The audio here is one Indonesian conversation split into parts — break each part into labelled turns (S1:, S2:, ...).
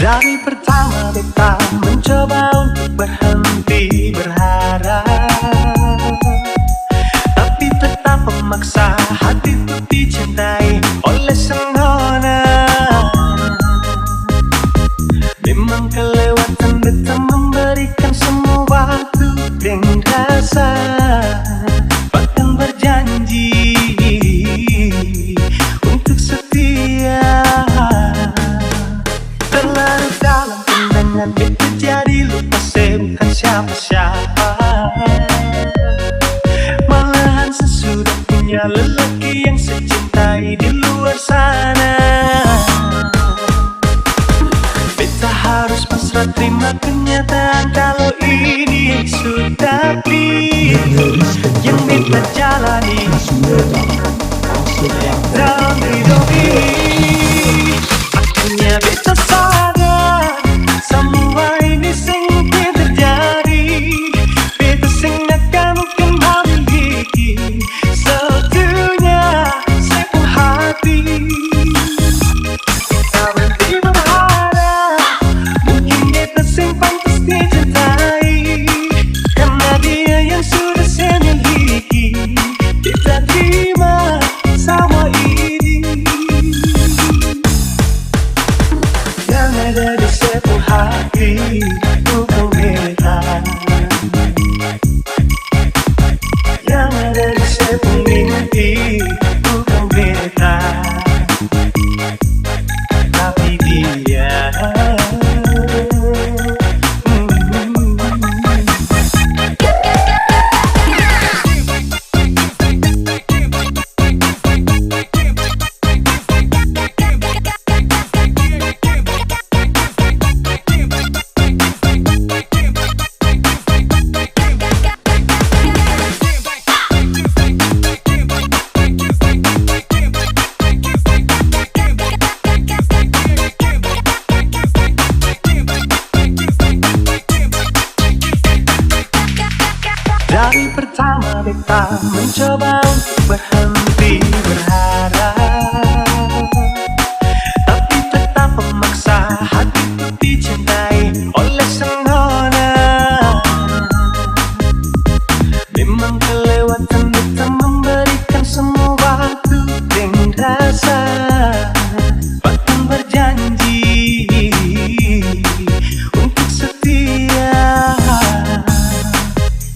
S1: Dari pertama beta mencoba untuk berhenti berharap, tapi tetap memaksa hati untuk dicintai oleh sang nona. Memang kelewatan beta memberikan semua waktu dan rasa, bahkan berjanji untuk setia. Terlalu dalam kenangan beta jadi lupa saya bukan siapa-siapa. Malahan sesudah punya lelaki yang saya cintai di luar sana. Beta harus pasrah terima kenyataan kalau ini sudah takdir yang beta jalani dalam hidup ini. Akhirnya beta sadar semua ini sing terjadi. Beta sing akan memiliki seutuhnya sepenuh hati. Kita berhenti berharap mungkin beta sing pantas dicintai, karena dia yang sudah saya miliki. Beta terima semua ini yang ada di sepenuh hati, bukan beta. Yang ada di sepenuh mimpi, bukan beta, tapi dia. Dari pertama beta mencoba untuk berhenti berharap, tapi tetap memaksa hati untuk dicintai oleh sang nona. Memang kelewatan beta memberikan semua waktu dan rasa, bahkan berjanji untuk setia.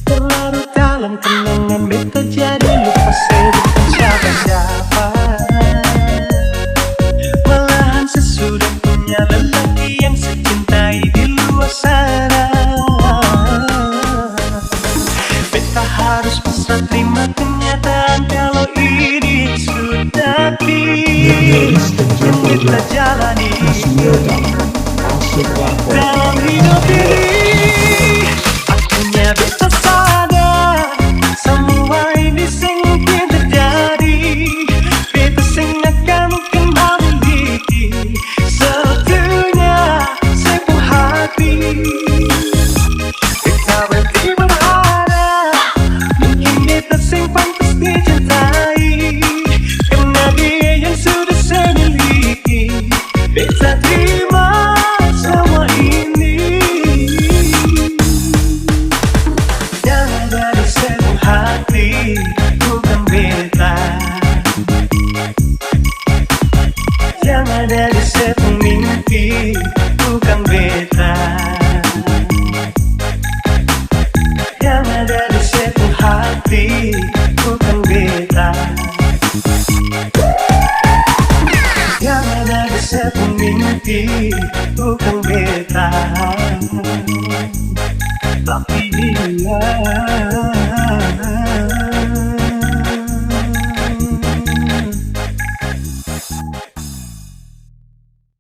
S1: Terlalu dalam kenangan beta jadi lupa saya bukan siapa-siapa. Malahan sesudah punya lelaki yang saya cintai di luar sana. Beta harus pasrah terima kenyataan kalau ini sudah takdir yang beta jalani dalam hidup ini. Akhirnya beta sadar semua ini sing terjadi. Beta sing akan memiliki seutuhnya sepenuh hati. Beta berhenti berharap mungkin beta sing pantas dicintai, karena dia yang sudah saya miliki. Beta terima semua ini yang ada di sepenuh hati, bukan beta. Yang ada di sepenuh mimpi, bukan beta. Yang ada di sepenuh hati, bukan beta. Yang ada di sepenuh mimpi, bukan beta, tapi dia.